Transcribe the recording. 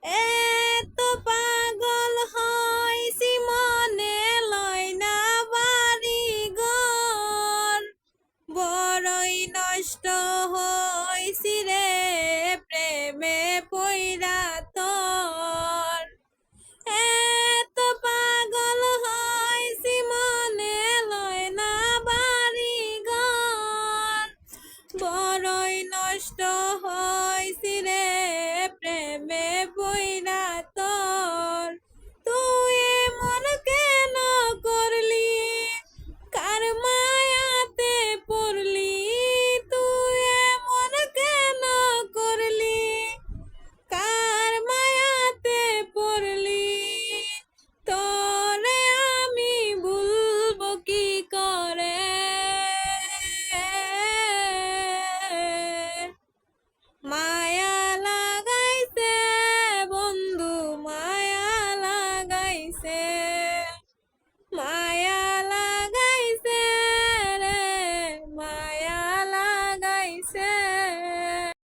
এত পাগল হইছি মনে লয় না বাড়ি ঘর, বড়ই নষ্ট হইছি রে প্রেমে পইরা তোর। এত পাগল হইছি মনে লয় না বাড়ি ঘর, বড়ই নষ্ট হইছি রে প্রেমে পইরা